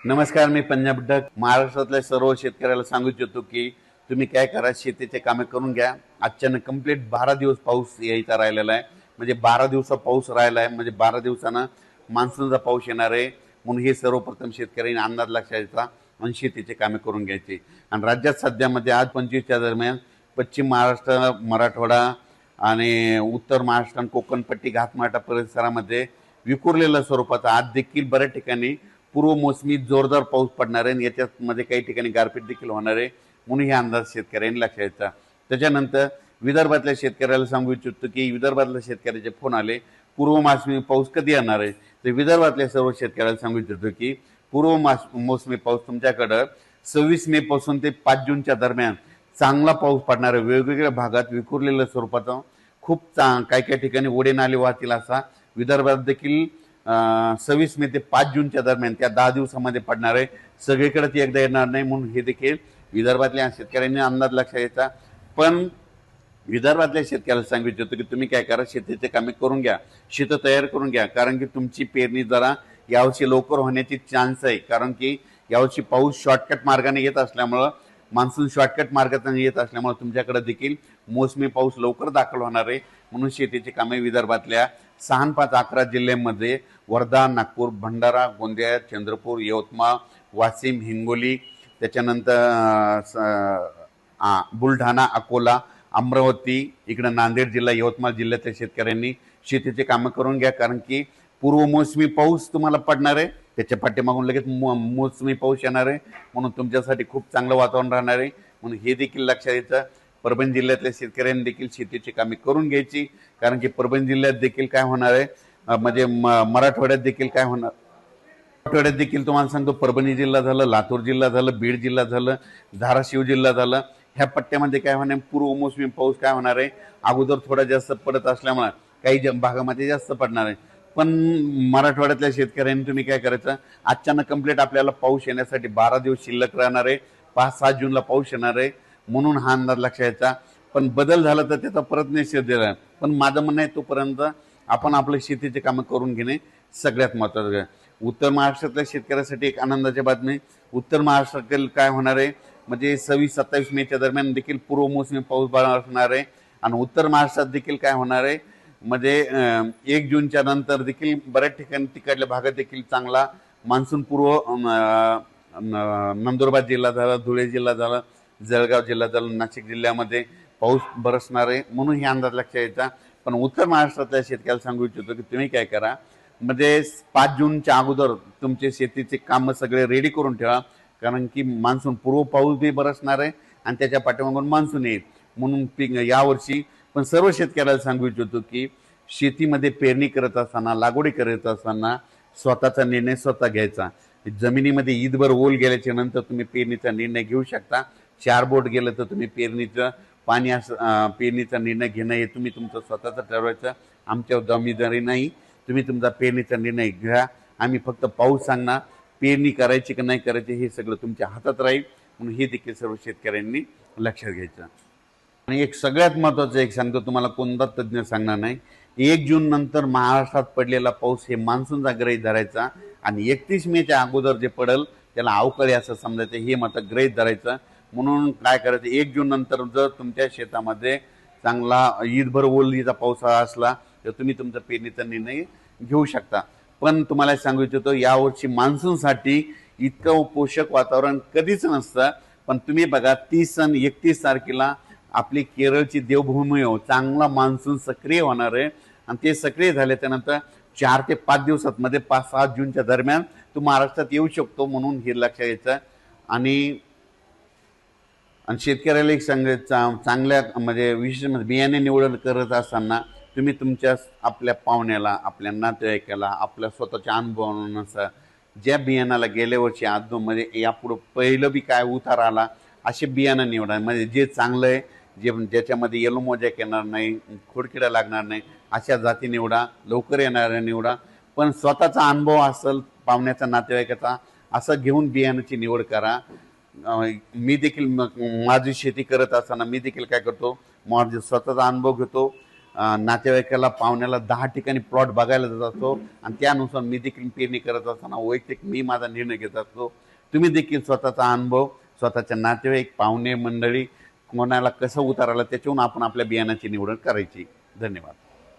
नमस्कार, मी पंजाब डक. महाराष्ट्रातल्या सर्व शेतकऱ्याला सांगू इच्छितो की तुम्ही काय करा, शेतीचे कामे करून घ्या. आजच्यानं कंप्लीट 12 दिवस पाऊस यायचा राहिलेला आहे. म्हणजे 12 दिवसा पाऊस राहिला आहे, म्हणजे 12 दिवसानं मान्सूनचा पाऊस येणार आहे. म्हणून हे सर्वप्रथम शेतकऱ्यांनी अंदाज लक्षात घ्यायचा आणि शेतीचे कामे करून घ्यायचे. आणि राज्यात सध्यामध्ये आज 25च्या दरम्यान पश्चिम महाराष्ट्र, मराठवाडा आणि उत्तर महाराष्ट्र आणि कोकणपट्टी घाटमाटा परिसरामध्ये विखुरलेल्या स्वरूपाचा आज देखील बऱ्याच ठिकाणी पूर्व मोसमी जोरदार पाऊस पडणार आहे आणि याच्यामध्ये काही ठिकाणी गारपीट देखील होणार आहे. म्हणून हे अंदाज शेतकऱ्यांनी लक्षात घ्यायचा. त्याच्यानंतर विदर्भातल्या शेतकऱ्याला सांगू इच्छितो की विदर्भातल्या शेतकऱ्याचे फोन आले, पूर्व मोसमी पाऊस कधी येणार आहे. तर विदर्भातल्या सर्व शेतकऱ्याला सांगू इच्छितो की मोसमी पाऊस तुमच्याकडं 26 मे पासून ते 5 जूनच्या दरम्यान चांगला पाऊस पडणार आहे. वेगवेगळ्या भागात विखुरलेल्या स्वरूपाचा खूप काही काही ठिकाणी ओढे नाले वाहतील असा विदर्भात देखील 26 मे ते 5 जूनच्या दरम्यान त्या 10 दिवसामध्ये पडणार आहे. सगळीकडे ती एकदा येणार नाही, म्हणून हे देखील विदर्भातल्या शेतकऱ्यांनी अंदाज लक्षात घ्यायचा. पण विदर्भातल्या शेतकऱ्याला सांगू इच्छितो की तुम्ही काय करा, शेतीचे कामे करून घ्या, शेत तयार करून घ्या. कारण की तुमची पेरणी जरा यावर्षी लवकर होण्याची चान्स आहे. कारण की यावर्षी पाऊस शॉर्टकट मार्गाने येत असल्यामुळं, मान्सून शॉर्टकट मार्गाने येत असल्यामुळे तुमच्याकडे देखील मोसमी पाऊस लवकर दाखल होणार आहे. म्हणून शेतीची कामे विदर्भातल्या 6, 5, 11 जिल्ह्यांमध्ये वर्धा, नागपूर, भंडारा, गोंदिया, चंद्रपूर, यवतमाळ, वाशिम, हिंगोली, त्याच्यानंतर बुलढाणा, अकोला, अमरावती, इकडं नांदेड जिल्हा, यवतमाळ जिल्ह्यातल्या शेतकऱ्यांनी शेतीचे कामं करून घ्या. कारण की पूर्व मोसमी पाऊस तुम्हाला पडणार आहे, त्याच्या पाठीमागून लगेच मोसमी पाऊस येणार आहे. म्हणून तुमच्यासाठी खूप चांगलं वातावरण राहणार आहे. म्हणून हे देखील लक्षात घ्यायचं. परभणी जिल्ह्यातल्या शेतकऱ्यांनी देखील शेतीची कामे करून घ्यायची. कारण की परभणी जिल्ह्यात देखील काय होणार आहे, म्हणजे मराठवाड्यात देखील काय होणार, मराठवाड्यात देखील तुम्हाला सांगतो, परभणी जिल्हा झालं, लातूर जिल्हा झालं, बीड जिल्हा झालं, धाराशिव जिल्हा झालं, ह्या पट्ट्यामध्ये काय होणार, पूर्व मोसमी पाऊस काय होणार आहे, अगोदर थोडा जास्त पडत असल्यामुळे काही भागामध्ये जास्त पडणार आहे. पण मराठवाड्यातल्या शेतकऱ्यांनी तुम्ही काय करायचं, अचानक कंप्लीट आपल्याला पाऊस येण्यासाठी 12 दिवस शिल्लक राहणार आहे. 5-7 जूनला पाऊस येणार आहे. म्हणून हा अंदाज लक्षात घ्यायचा. पण बदल झाला तर त्याचा परत निषेध दिला. पण माझं म्हणणं आहे, तोपर्यंत आपण आपल्या शेतीचे कामं करून घेणे सगळ्यात महत्त्वाचं आहे. उत्तर महाराष्ट्रातल्या शेतकऱ्यासाठी एक आनंदाची बातमी, उत्तर महाराष्ट्रातील काय होणार आहे, म्हणजे 26-27 मेच्या दरम्यान देखील पूर्व मोसमी पाऊस असणार आहे. आणि उत्तर महाराष्ट्रात देखील काय होणार आहे, म्हणजे 1 जूनच्या नंतर देखील बऱ्याच ठिकाणी तिकडल्या भागात देखील चांगला मान्सून पूर्व, नंदुरबार जिल्हा झाला, धुळे जिल्हा झाला, जळगाव जिल्हा झाला, नाशिक जिल्ह्यामध्ये पाऊस बरसणार आहे. म्हणून हे अंदाज लक्षात यायचा. पण उत्तर महाराष्ट्रातल्या शेतकऱ्याला सांगू इच्छितो की तुम्ही काय करा, म्हणजे 5 जूनच्या अगोदर तुमचे शेतीचे कामं सगळे रेडी करून ठेवा. कारण की मान्सून पूर्व पाऊस बी बरसणार आहे आणि त्याच्या पाठीमागून मान्सून येईल. म्हणून पीक यावर्षी पण सर्व शेतकऱ्याला सांगू इच्छितो की शेतीमध्ये पेरणी करत असताना, लागवडी करत असताना स्वतःचा निर्णय स्वतः घ्यायचा. जमिनीमध्ये ईदभर ओल गेल्याच्या नंतर तुम्ही पेरणीचा निर्णय घेऊ शकता. 4 बोट गेलं तर तुम्ही पेरणीचं पाणी पेरणीचा निर्णय घेणं हे तुम्ही तुमचं स्वतःचं ठरवायचं, आमच्या जबाबदारी नाही. तुम्ही तुमचा पेरणीचा निर्णय घ्या. आम्ही फक्त पाऊस सांगणार, पेरणी करायची की नाही करायची हे सगळं तुमच्या हातात राहील. म्हणून हे देखील सर्व शेतकऱ्यांनी लक्षात घ्यायचं. आणि एक सगळ्यात महत्त्वाचं एक सांगतो तुम्हाला, कोणता तज्ज्ञ सांगणार नाही, 1 जून नंतर महाराष्ट्रात पडलेला पाऊस हे मान्सूनचा गृहीत धरायचा आणि 31 मेच्या अगोदर जे पडेल त्याला अवकाळी असं समजायचं, हे मात्र गृहीत धरायचं. म्हणून काय करायचं, 1 जून नंतर जर तुमच्या शेतामध्ये चांगला ईदभर ओलीचा पावसाळा असला तर तुम्ही तुमचा पेरणीचा निर्णय घेऊ शकता. पण तुम्हाला सांगू इच्छितो, यावर्षी मान्सूनसाठी इतकं पोषक वातावरण कधीच नसतं. पण तुम्ही बघा, 30 आणि 31 तारखेला आपली केरळची देवभूमी हो, चांगला मान्सून सक्रिय होणार आहे. आणि ते सक्रिय झाल्याच्या नंतर 4 ते 5 दिवसात मध्ये 5-7 जूनच्या दरम्यान तो महाराष्ट्रात येऊ शकतो. म्हणून हे लक्षात घ्यायचं. आणि शेतकऱ्याला एक सांगायचं, चांगल्या म्हणजे विशेष बियाणे निवड करत असताना तुम्ही तुमच्या आपल्या पाहुण्याला, आपल्या नातेवाईकाला, आपल्या स्वतःच्या अनुभवानुसार ज्या बियाणाला गेल्या वर्षी आदोमध्ये यापुढं पहिलं बी काय उतार आला असे बियाणं निवडा. म्हणजे जे चांगलं आहे, ज्याच्यामध्ये येलो मोजॅक येणार नाही, खोडकिडा लागणार नाही, अशा जाती निवडा. लवकर येणाऱ्या निवडा. पण स्वतःचा अनुभव असेल, पाहुण्याचा, नातेवाईकाचा, असं घेऊन बियाणाची निवड करा. मी देखील माझी शेती करत असताना मी देखील काय करतो, माझा स्वतःचा अनुभव घेतो. नातेवाईकाला पाहुण्याला 10 ठिकाणी प्लॉट बघायला जात असतो आणि त्यानुसार मी देखील पेरणी करत असताना वैयक्तिक मी माझा निर्णय घेत असतो. तुम्ही देखील स्वतःचा अनुभव, स्वतःच्या नातेवाईक, पाहुणे मंडळी कोणाला कसं उतारायला त्याच्यावरून आपण आपल्या बियाणाची निवड करायची. धन्यवाद.